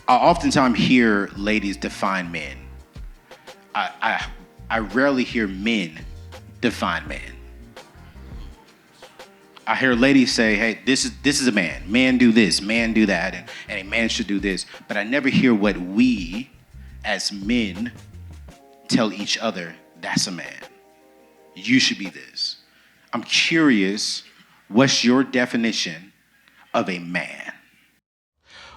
I oftentimes hear ladies define men. I rarely hear men define men. I hear ladies say, hey, this is a man. Man do this, man do that, and a man should do this. But I never hear what we as men tell each other, that's a man. You should be this. I'm curious, what's your definition of a man?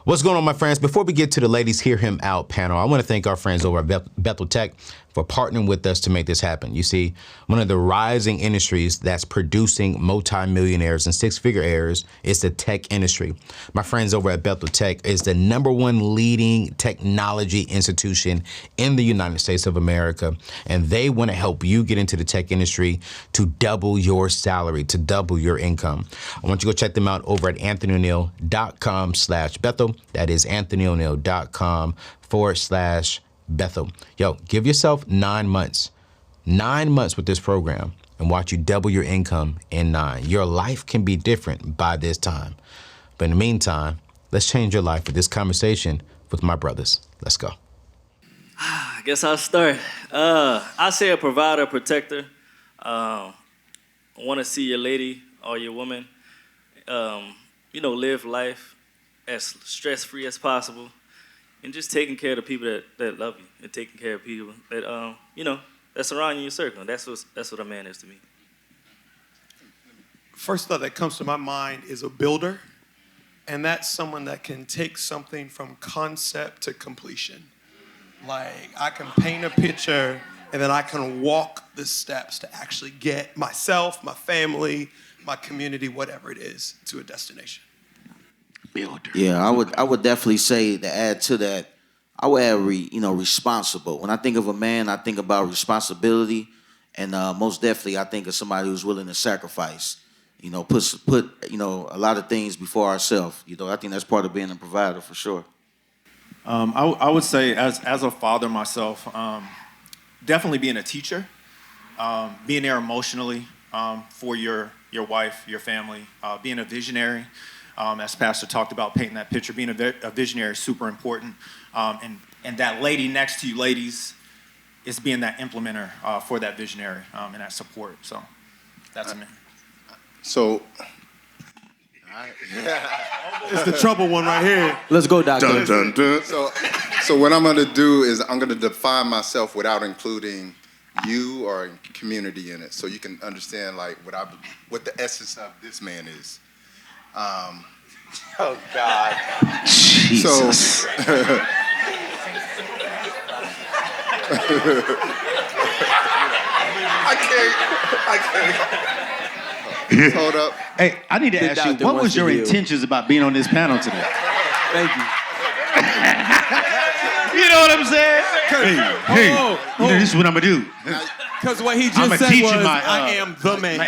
What's going on, my friends? Before we get to the Ladies Hear Him Out panel, I want to thank our friends over at Bethel Tech for partnering with us to make this happen. You see, one of the rising industries that's producing multimillionaires and six-figure heirs is the tech industry. My friends over at Bethel Tech is the #1 leading technology institution in the United States of America, and they want to help you get into the tech industry to double your salary, to double your income. I want you to go check them out over at anthonyoneal.com/Bethel. That is anthonyoneal.com/Bethel. Yo, give yourself 9 months. 9 months with this program and watch you double your income in 9. Your life can be different by this time. But in the meantime, let's change your life with this conversation with my brothers. Let's go. I guess I'll start. I say a provider, protector. I want to see your lady or your woman, live life as stress-free as possible. And just taking care of the people that love you, and taking care of people that that surround you in your circle. That's what a man is to me. First thought that comes to my mind is a builder, and that's someone that can take something from concept to completion. Like, I can paint a picture, and then I can walk the steps to actually get myself, my family, my community, whatever it is, to a destination. Builder. Yeah, I would definitely say, to add to that, I would add responsible. When I think of a man, I think about responsibility, and most definitely I think of somebody who's willing to sacrifice. Put a lot of things before ourselves. I think that's part of being a provider for sure. I would say, as a father myself, definitely being a teacher, being there emotionally for your wife, your family, being a visionary. As Pastor talked about, painting that picture, being a visionary is super important. And that lady next to you, ladies, is being that implementer for that visionary and that support. So that's me. So It's the trouble one right here. Let's go, Doctor. dun, dun, dun. So what I'm going to do is I'm going to define myself without including you or community in it, so you can understand what the essence of this man is. Oh, God. Jesus. I can't. Hold up. Hey, I need to ask you, what was your intentions about being on this panel today? Thank you. You know what I'm saying? This is what I'm going to do. Because what he just said was, I am the man.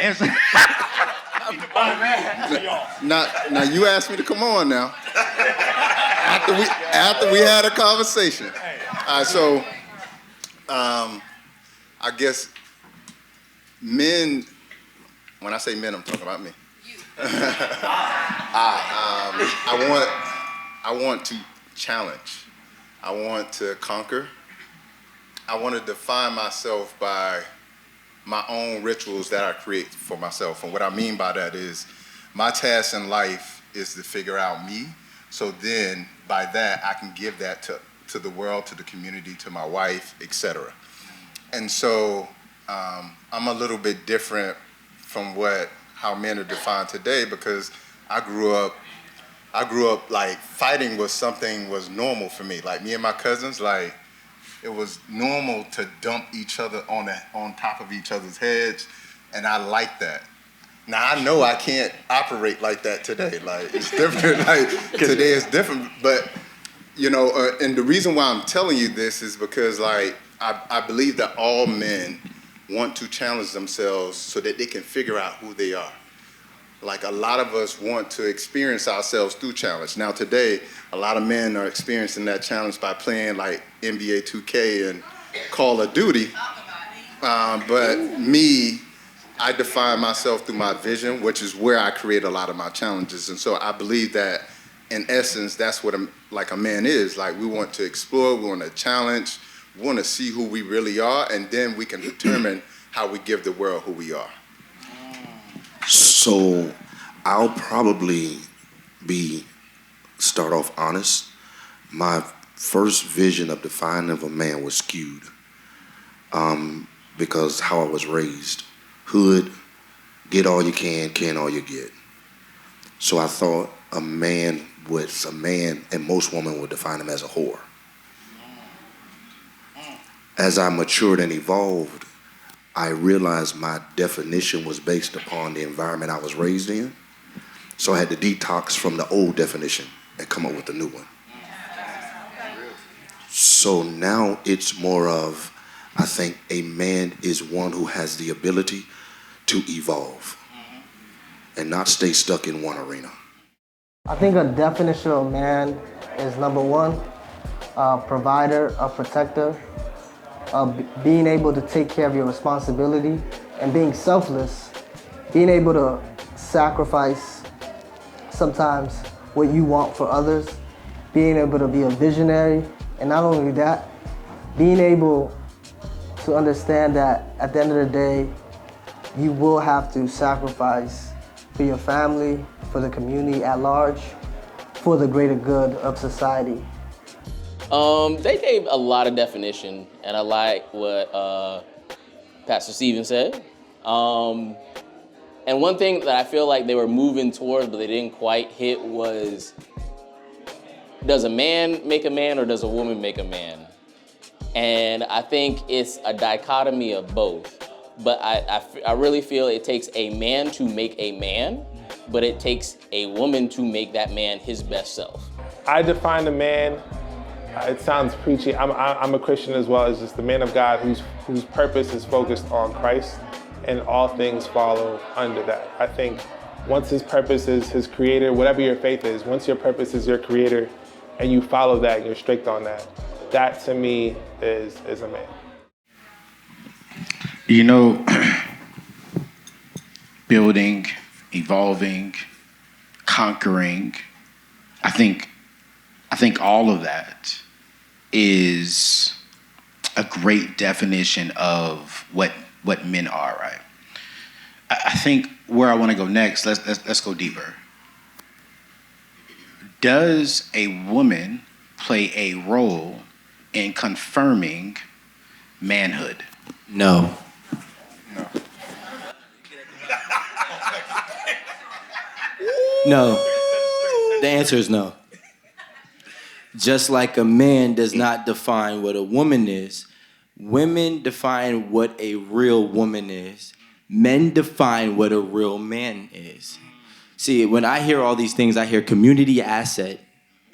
Now you asked me to come on now. After we had a conversation. All right, so I guess men, when I say men, I'm talking about me. I want to challenge. I want to conquer. I want to define myself by my own rituals that I create for myself. And what I mean by that is my task in life is to figure out me. So then by that, I can give that to the world, to the community, to my wife, etc. And so I'm a little bit different from how men are defined today, because I grew up like fighting was normal for me. Like me and my cousins, like it was normal to dump each other on top of each other's heads, and I like that. Now I know I can't operate like that today. Like it's different. Like today is different. But and the reason why I'm telling you this is because I believe that all men want to challenge themselves so that they can figure out who they are. Like a lot of us want to experience ourselves through challenge. Now today, a lot of men are experiencing that challenge by playing like NBA 2K and Call of Duty. But me, I define myself through my vision, which is where I create a lot of my challenges. And so I believe that in essence, that's what a man is. Like, we want to explore, we want to challenge, we want to see who we really are, and then we can determine how we give the world who we are. So I'll probably start off honest. My first vision of defining of a man was skewed because how I was raised. Hood, get all you can all you get. So I thought a man was a man, and most women would define him as a whore. As I matured and evolved, I realized my definition was based upon the environment I was raised in. So I had to detox from the old definition and come up with a new one. So now it's more of, I think a man is one who has the ability to evolve and not stay stuck in one arena. I think a definition of a man is, number one, a provider, a protector, being able to take care of your responsibility and being selfless, being able to sacrifice sometimes what you want for others, being able to be a visionary, and not only that, being able to understand that at the end of the day, you will have to sacrifice for your family, for the community at large, for the greater good of society. They gave a lot of definition, and I like what Pastor Stephen said. And one thing that I feel like they were moving towards, but they didn't quite hit, was, does a man make a man or does a woman make a man? And I think it's a dichotomy of both. But I really feel it takes a man to make a man, but it takes a woman to make that man his best self. I define a man, it sounds preachy, I'm a Christian as well, as just the man of God whose purpose is focused on Christ, and all things follow under that. I think once his purpose is his creator, whatever your faith is, once your purpose is your creator and you follow that and you're strict on that, that to me is a man. You know, building, evolving, conquering, I think all of that is a great definition of what men are, right? I think where I want to go next, let's go deeper. Does a woman play a role in confirming manhood? No. No. The answer is no. Just like a man does not define what a woman is, women define what a real woman is. Men define what a real man is. See, when I hear all these things, I hear community asset.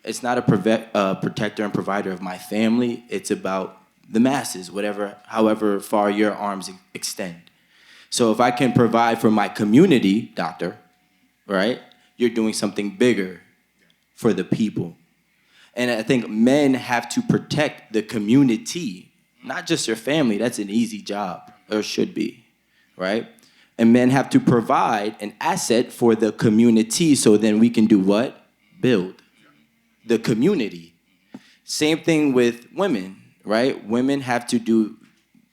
It's not a protector and provider of my family. It's about the masses, however far your arms extend. So if I can provide for my community, doctor, right, you're doing something bigger for the people. And I think men have to protect the community, not just your family. That's an easy job, or should be, right? And men have to provide an asset for the community so then we can do what? Build the community. Same thing with women, right? Women have to do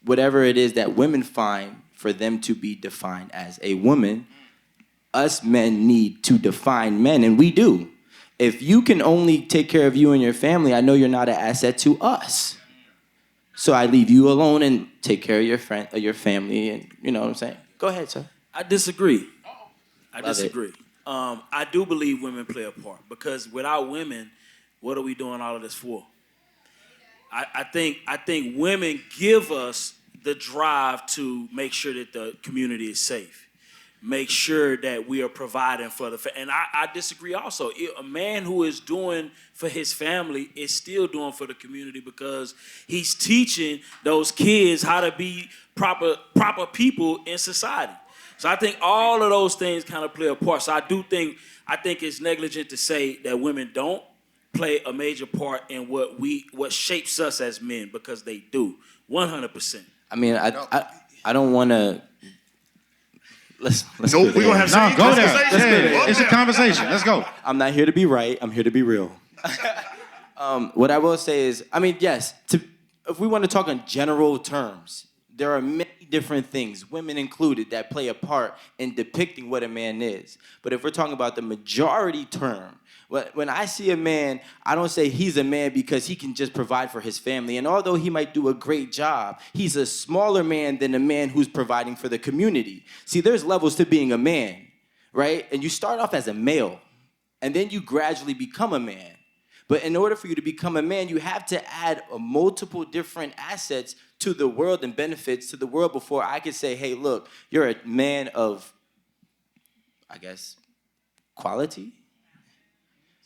whatever it is that women find for them to be defined as a woman. Us men need to define men, and we do. If you can only take care of you and your family, I know you're not an asset to us. So I leave you alone and take care of your friend, or your family, and you know what I'm saying? Go ahead, sir. I disagree. I Love disagree. I do believe women play a part, because without women, what are we doing all of this for? I think women give us the drive to make sure that the community is safe. Make sure that we are providing for and I disagree also. A man who is doing for his family is still doing for the community, because he's teaching those kids how to be proper people in society. So I think all of those things kind of play a part. So I think it's negligent to say that women don't play a major part in what shapes us as men, because they do, 100%. I mean, I don't want to. let's Nope, go we're gonna have No, some go there. conversation. Hey, it's a conversation. Let's go. I'm not here to be right. I'm here to be real. What I will say is, I mean, yes, if we want to talk in general terms, there are many different things, women included, that play a part in depicting what a man is. But if we're talking about the majority term, when I see a man, I don't say he's a man because he can just provide for his family. And although he might do a great job, he's a smaller man than a man who's providing for the community. See, there's levels to being a man, right? And you start off as a male, and then you gradually become a man. But in order for you to become a man, you have to add multiple different assets to the world and benefits to the world before I could say, hey, look, you're a man of, I guess, quality,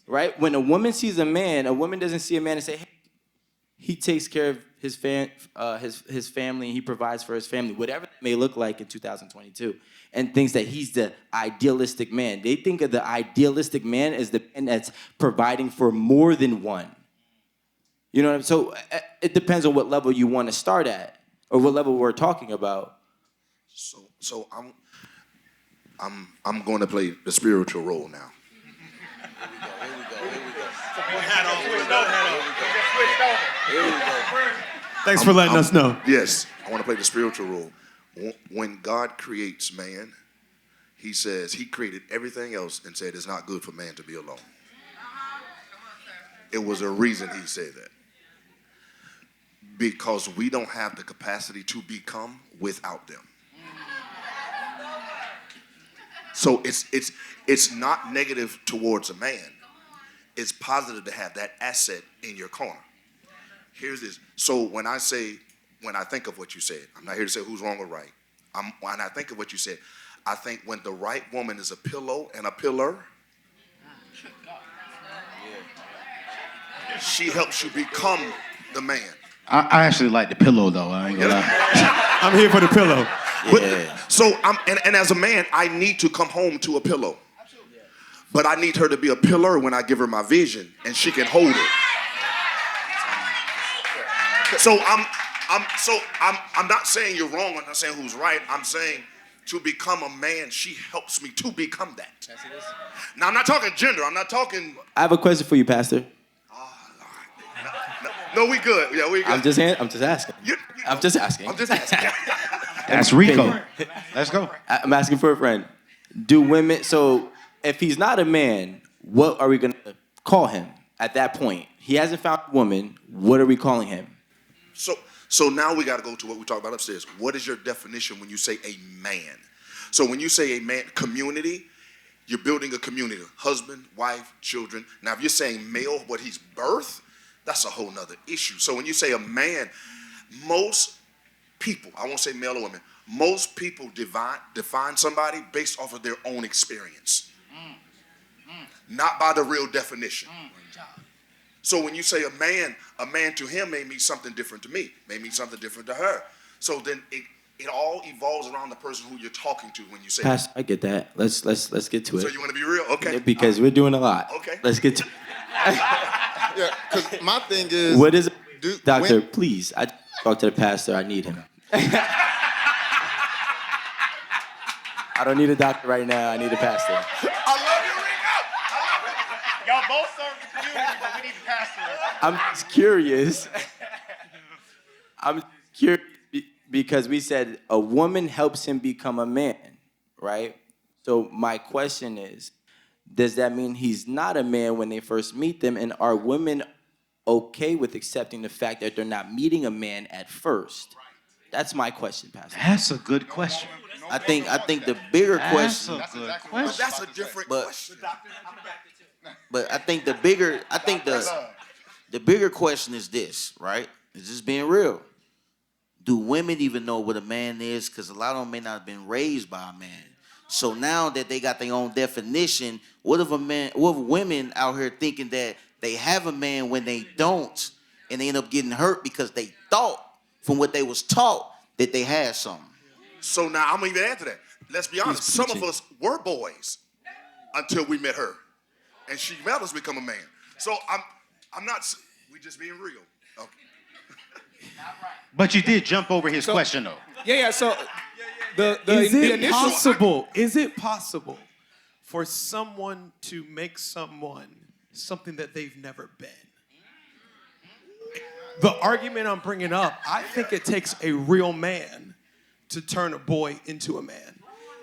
right? When a woman sees a man, a woman doesn't see a man and say, hey, he takes care of his family, he provides for his family, whatever it may look like in 2022, and thinks that he's the idealistic man. They think of the idealistic man as the man that's providing for more than one. You know what I'm saying? So it depends on what level you want to start at, or what level we're talking about. So I'm going to play the spiritual role now. Thanks for letting us know. Yes, I want to play the spiritual role. When God creates man, he says he created everything else and said it's not good for man to be alone. It was a reason he said that. Because we don't have the capacity to become without them. So it's not negative towards a man. It's positive to have that asset in your corner. Here's this. So when I think of what you said, I'm not here to say who's wrong or right. When I think of what you said, I think when the right woman is a pillow and a pillar, she helps you become the man. I actually like the pillow though. I ain't gonna lie. I'm here for the pillow. But, so and as a man, I need to come home to a pillow. But I need her to be a pillar when I give her my vision, and she can hold it. So I'm not saying you're wrong. I'm not saying who's right. I'm saying to become a man, she helps me to become that. Now I'm not talking gender. I'm not talking. I have a question for you, Pastor. No, we good. Yeah, we good. I'm just asking. I'm just asking. That's Rico. Let's go. I'm asking for a friend. Do women, so if he's not a man, what are we going to call him at that point? He hasn't found a woman. What are we calling him? So now we got to go to what we talked about upstairs. What is your definition when you say a man? So when you say a man, community, you're building a community. Husband, wife, children. Now if you're saying male, what he's birthed, that's a whole nother issue. So when you say a man, most people, I won't say male or women, most people define somebody based off of their own experience. Not by the real definition. So when you say a man to him may mean something different to me, may mean something different to her. So then it all evolves around the person who you're talking to when you say Pastor, I get that. Let's get to it. So you want to be real? Okay. Because we're doing a lot. Okay. Let's get to Yeah, because my thing is... What is it? Doctor, please, I talk to the pastor. I need him. I don't need a doctor right now. I need a pastor. I love you, Rico. Y'all both serve the community, but we need the pastor. I'm just curious. I'm curious because we said a woman helps him become a man, right? So my question is, does that mean he's not a man when they first meet them? And are women okay with accepting the fact that they're not meeting a man at first? That's my question, Pastor. That's a good question. I think the bigger That's question. a good But question. that's a different question. But I think the bigger question is this, right? Is this being real? Do women even know what a man is? Because a lot of them may not have been raised by a man. So now that they got their own definition, what if women out here thinking that they have a man when they don't, and they end up getting hurt because they thought from what they was taught that they had something? So now I'm gonna even add to that. Let's be honest. Some of us were boys until we met her, and she made us become a man. So I'm not. We just being real. Okay. But you did jump over his question though. Yeah. So Is the it initial possible? Is it possible for someone to make someone something that they've never been? The argument I'm bringing up, I think it takes a real man to turn a boy into a man.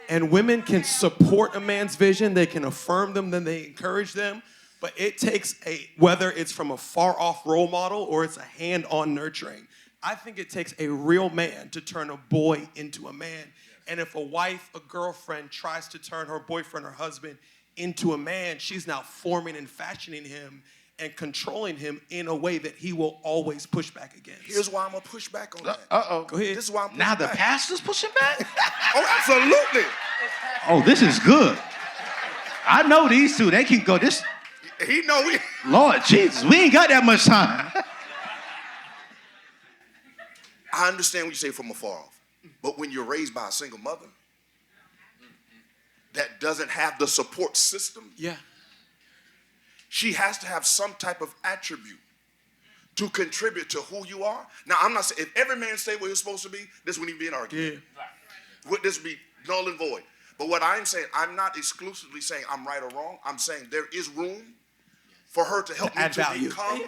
And women can support a man's vision, they can affirm them, then they encourage them, but it takes whether it's from a far off role model or it's a hand-on nurturing, I think it takes a real man to turn a boy into a man. And if a wife, a girlfriend tries to turn her boyfriend or husband into a man, she's now forming and fashioning him and controlling him in a way that he will always push back against. Here's why I'm gonna push back on that. Uh-oh. Go ahead. This is why I'm pushing Now the back. pastor's pushing back? Oh, absolutely. Oh, this is good. I know these two. They can go this. He know we. Lord Jesus, we ain't got that much time. I understand what you say from afar off, but when you're raised by a single mother that doesn't have the support system, she has to have some type of attribute to contribute to who you are. Now, I'm not saying if every man stayed where he's supposed to be, this wouldn't even be an argument. This would be null and void. But what I'm saying, I'm not exclusively saying I'm right or wrong. I'm saying there is room for her to help me add to value. become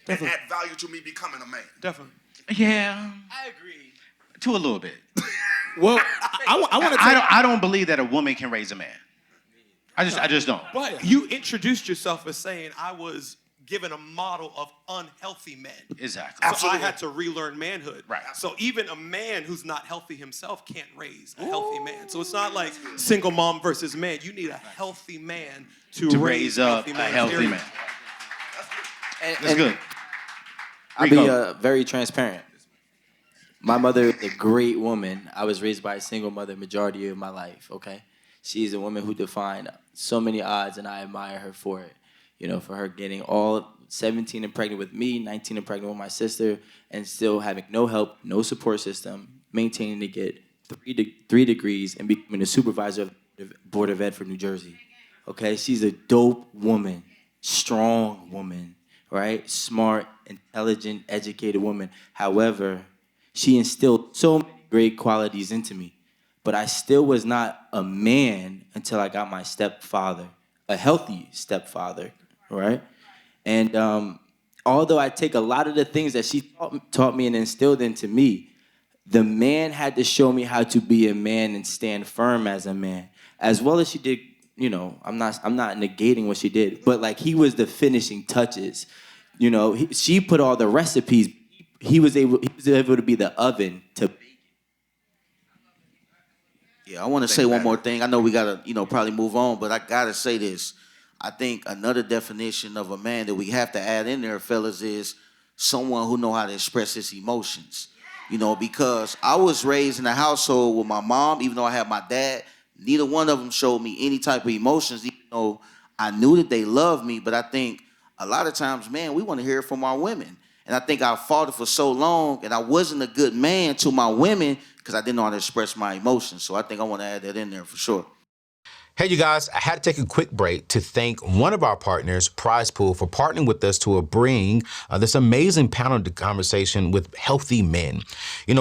and add value to me becoming a man. Definitely. Yeah. I agree. To a little bit. Well, I want to. I don't believe that a woman can raise a man. I just don't. But you introduced yourself as saying I was given a model of unhealthy men. Exactly. So I had to relearn manhood. Right. So even a man who's not healthy himself can't raise a healthy man. So it's not like single mom versus man. You need a healthy man to raise up a healthy man. That's good. I'll be very transparent. My mother is a great woman. I was raised by a single mother majority of my life, okay? She's a woman who defied so many odds, and I admire her for it. You know, for her getting all 17 and pregnant with me, 19 and pregnant with my sister, and still having no help, no support system, maintaining to get 3 degrees and becoming a supervisor of the Board of Ed for New Jersey. Okay, she's a dope woman, strong woman, right? Smart, intelligent, educated woman. However, she instilled so many great qualities into me. But I still was not a man until I got my stepfather, a healthy stepfather, right? And although I take a lot of the things that she taught me and instilled into me, the man had to show me how to be a man and stand firm as a man, as well as she did. You know, I'm not negating what she did, but like he was the finishing touches. You know, she put all the recipes. He was able to be the oven to. Yeah, I want to say one more thing. I know we gotta, probably move on, but I gotta say this. I think another definition of a man that we have to add in there, fellas, is someone who know how to express his emotions. Because I was raised in a household with my mom, even though I had my dad. Neither one of them showed me any type of emotions, even though I knew that they loved me. But I think a lot of times, man, we want to hear it from our women. And I think I fought it for so long, and I wasn't a good man to my women because I didn't know how to express my emotions. So I think I want to add that in there for sure. Hey, you guys, I had to take a quick break to thank one of our partners, Prize Pool, for partnering with us to bring this amazing panel conversation with healthy men.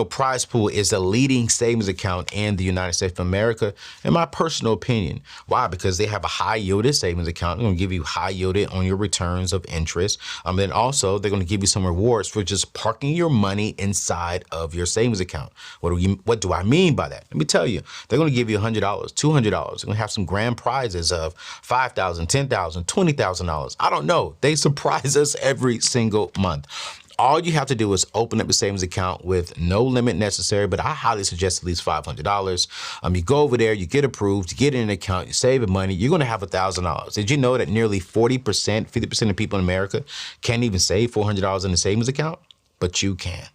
Prize Pool is the leading savings account in the United States of America, in my personal opinion. Why? Because they have a high-yielded savings account. They're going to give you high-yielded on your returns of interest. Then also, they're going to give you some rewards for just parking your money inside of your savings account. What do I mean by that? Let me tell you. They're going to give you $100, $200. They're going to have some grand prizes of $5,000, $10,000, $20,000. I don't know. They surprise us every single month. All you have to do is open up a savings account with no limit necessary, but I highly suggest at least $500. You go over there, you get approved, you get in an account, you save money, you're going to have $1,000. Did you know that nearly 50% of people in America can't even save $400 in a savings account? But you can.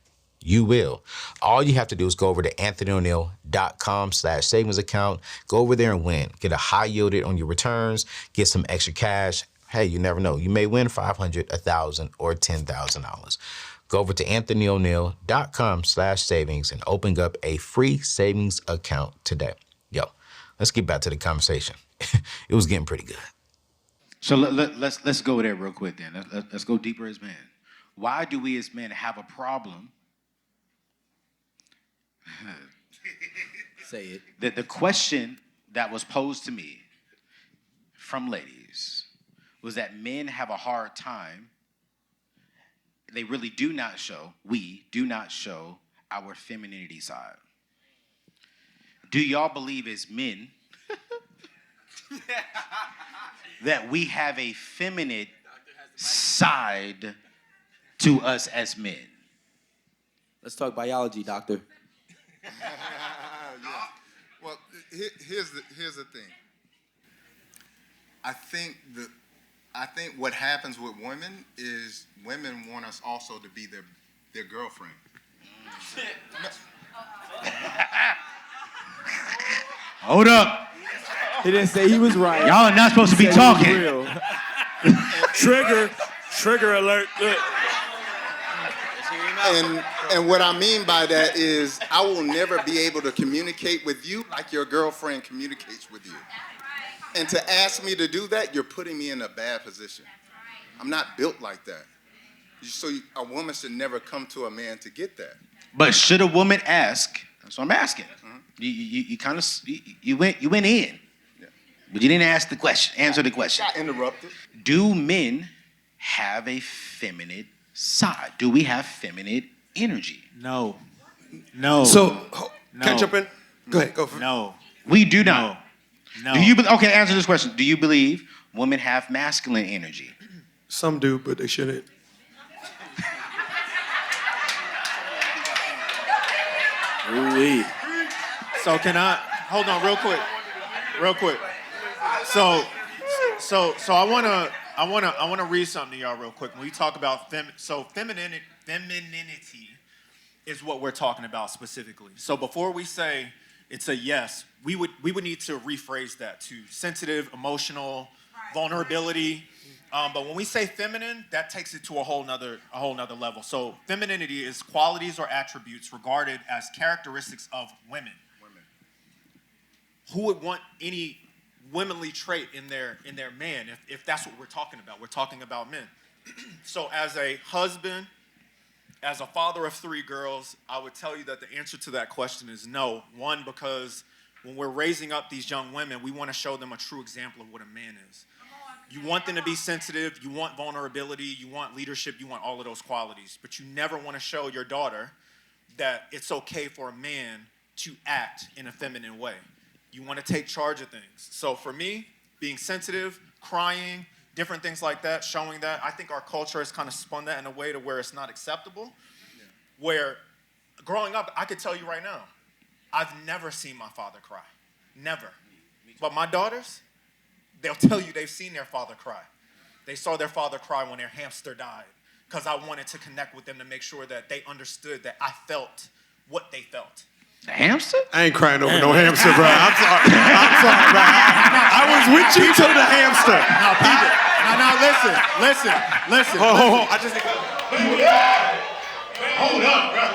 You will. All you have to do is go over to anthonyoneal.com/savings account. Go over there and win. Get a high yielded on your returns. Get some extra cash. Hey, you never know. You may win $500, $1,000, or $10,000. Go over to anthonyoneal.com/savings and open up a free savings account today. Yo, let's get back to the conversation. It was getting pretty good. So let's go there real quick then. Let's go deeper as men. Why do we as men have a problem Say it. The question that was posed to me from ladies was that men have a hard time. They really do not show, we do not show our femininity side. Do y'all believe as men that we have a feminine side to us as men? Let's talk biology, doctor. Yeah. Well, here's the thing. I think what happens with women is women want us also to be their girlfriend. Hold up. He didn't say he was right. Y'all are not supposed to be talking. Trigger alert. Good. And what I mean by that is I will never be able to communicate with you like your girlfriend communicates with you. And to ask me to do that, you're putting me in a bad position. I'm not built like that. So a woman should never come to a man to get that. But should a woman ask? That's what I'm asking. Mm-hmm. You kind of you went in, but you didn't ask the question. Answer the question. Got interrupted. Do men have a feminine side? Do we have feminine energy? No. So, can I jump in? Go ahead, go for it. No. We do not. No. Do you okay? Answer this question. Do you believe women have masculine energy? Some do, but they shouldn't. Ooh-wee. So can I hold on real quick? So I wanna read something to y'all real quick. When we talk about femininity is what we're talking about specifically. So before we say it's a yes, we would need to rephrase that to sensitive, emotional, vulnerability. But when we say feminine, that takes it to a whole nother level. So femininity is qualities or attributes regarded as characteristics of women. Who would want any womanly trait in their man if that's what we're talking about? We're talking about men. So as a husband, as a father of 3 girls, I would tell you that the answer to that question is no. One, because when we're raising up these young women, we want to show them a true example of what a man is. You want them to be sensitive, you want vulnerability, you want leadership, you want all of those qualities. But you never want to show your daughter that it's okay for a man to act in a feminine way. You want to take charge of things. So for me, being sensitive, crying, different things like that, showing that, I think our culture has kind of spun that in a way to where it's not acceptable. Yeah. Where growing up, I could tell you right now, I've never seen my father cry. Never. But my daughters, they'll tell you they've seen their father cry. They saw their father cry when their hamster died because I wanted to connect with them to make sure that they understood that I felt what they felt. The hamster? I ain't crying over no hamster, bro. I'm sorry, bro. I was with you to the hamster. Now, people. Now, listen. Hold. I just. Hold up, bro.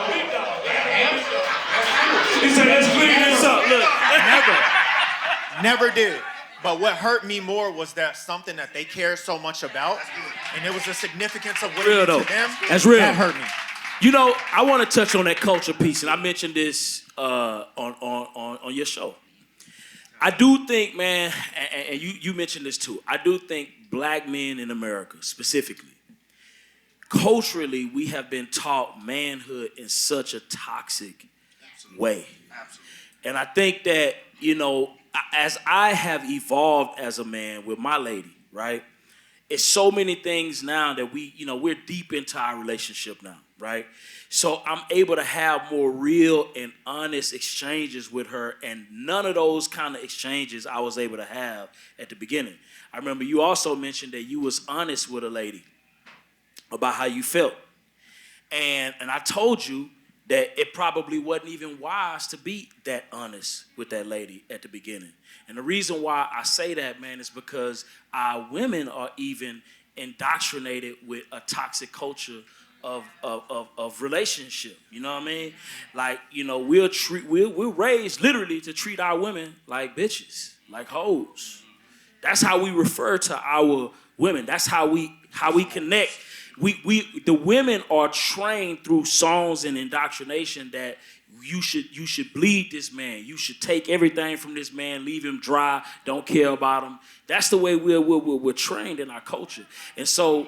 He said, let's clean this up. Look. Never did. But what hurt me more was that something that they cared so much about, and it was the significance of what it meant to them. That's real. That hurt me. You know, I want to touch on that culture piece, and I mentioned this on your show. I do think, man, and you mentioned this too, I do think black men in America specifically, culturally, we have been taught manhood in such a toxic way. And I think that, you know, as I have evolved as a man with my lady, right? It's so many things now that we're deep into our relationship now, right? So I'm able to have more real and honest exchanges with her, and none of those kind of exchanges I was able to have at the beginning. I remember you also mentioned that you was honest with a lady about how you felt. And I told you that it probably wasn't even wise to be that honest with that lady at the beginning. And the reason why I say that, man, is because our women are even indoctrinated with a toxic culture of relationship. You know what I mean? Like, you know, we're raised literally to treat our women like bitches, like hoes. That's how we refer to our women. That's how we connect. The women are trained through songs and indoctrination that you should bleed this man. You should take everything from this man, leave him dry, don't care about him. That's the way we're trained in our culture. And so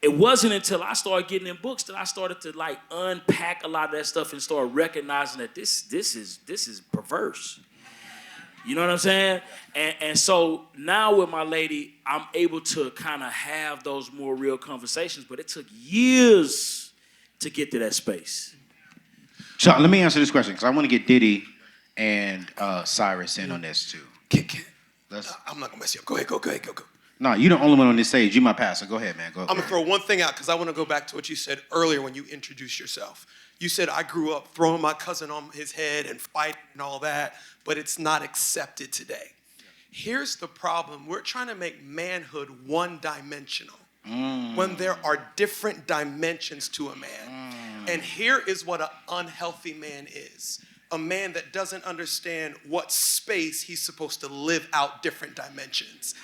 it wasn't until I started getting in books that I started to like unpack a lot of that stuff and start recognizing that this is perverse. You know what I'm saying? And so now with my lady, I'm able to kind of have those more real conversations, but it took years to get to that space. So let me answer this question, because I want to get Diddy and Cyrus in on this too. I'm not gonna mess you up. Go ahead. No, you're the only one on this stage. You my pastor. Go ahead, man. Go. I'm gonna throw one thing out because I want to go back to what you said earlier when you introduced yourself. You said I grew up throwing my cousin on his head and fighting and all that, but it's not accepted today. Here's the problem. We're trying to make manhood one-dimensional when there are different dimensions to a man. And here is what an unhealthy man is. A man that doesn't understand what space he's supposed to live out different dimensions.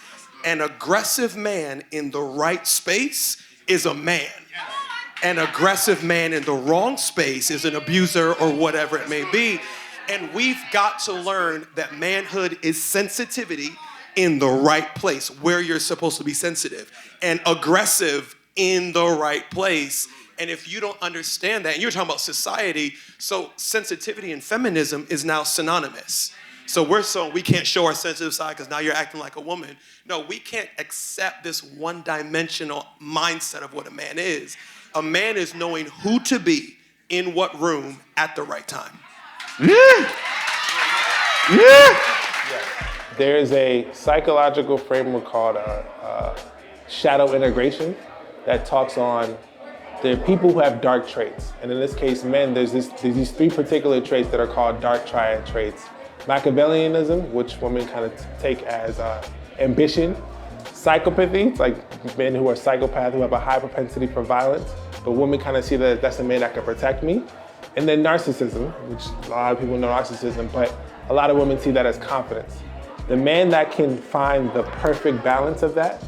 An aggressive man in the right space is a man. An aggressive man in the wrong space is an abuser or whatever it may be. And we've got to learn that manhood is sensitivity in the right place, where you're supposed to be sensitive, and aggressive in the right place. And if you don't understand that, and you're talking about society, so sensitivity and feminism is now synonymous. So we can't show our sensitive side because now you're acting like a woman. No, we can't accept this one-dimensional mindset of what a man is. A man is knowing who to be in what room at the right time. There is a psychological framework called shadow integration that talks on the people who have dark traits. And in this case, men, there's these three particular traits that are called dark triad traits. Machiavellianism, which women kind of take as ambition. Psychopathy, like men who are psychopaths who have a high propensity for violence, but women kind of see that that's a man that can protect me. And then narcissism, which a lot of people know narcissism, but a lot of women see that as confidence. The man that can find the perfect balance of that,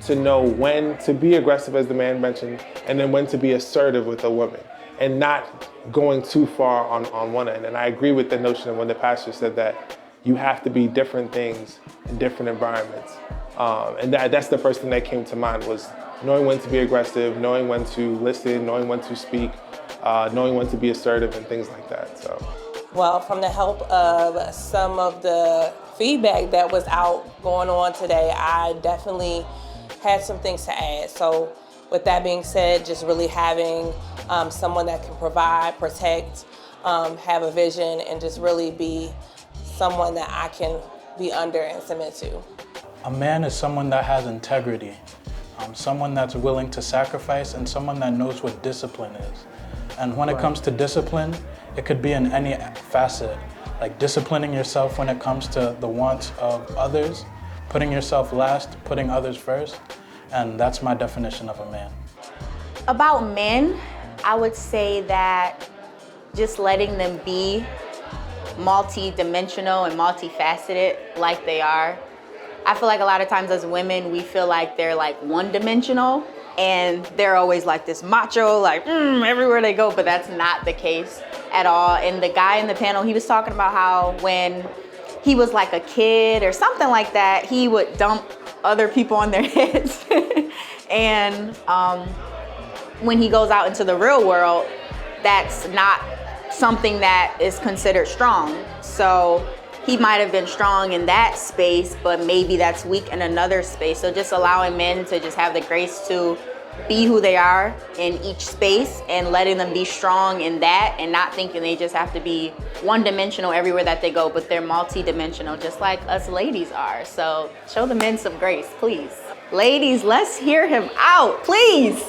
to know when to be aggressive, as the man mentioned, and then when to be assertive with a woman, and not going too far on one end. And I agree with the notion of when the pastor said that you have to be different things in different environments. And that's the first thing that came to mind, was knowing when to be aggressive, knowing when to listen, knowing when to speak, knowing when to be assertive and things like that. So. Well, from the help of some of the feedback that was out going on today, I definitely had some things to add. So with that being said, just really having someone that can provide, protect, have a vision, and just really be someone that I can be under and submit to. A man is someone that has integrity, someone that's willing to sacrifice, and someone that knows what discipline is. And when it comes to discipline, it could be in any facet, like disciplining yourself when it comes to the wants of others, putting yourself last, putting others first, and that's my definition of a man. About men, I would say that just letting them be multi-dimensional and multifaceted like they are. I feel like a lot of times as women, we feel like they're like one-dimensional, and they're always like this macho, like everywhere they go, but that's not the case at all. And the guy in the panel, he was talking about how when he was like a kid or something like that, he would dump other people on their heads. And when he goes out into the real world, that's not something that is considered strong. So he might have been strong in that space, but maybe that's weak in another space. So just allowing men to just have the grace to be who they are in each space and letting them be strong in that, and not thinking they just have to be one-dimensional everywhere that they go, but they're multi-dimensional, just like us ladies are. So show the men some grace, please. Ladies, let's hear him out, please.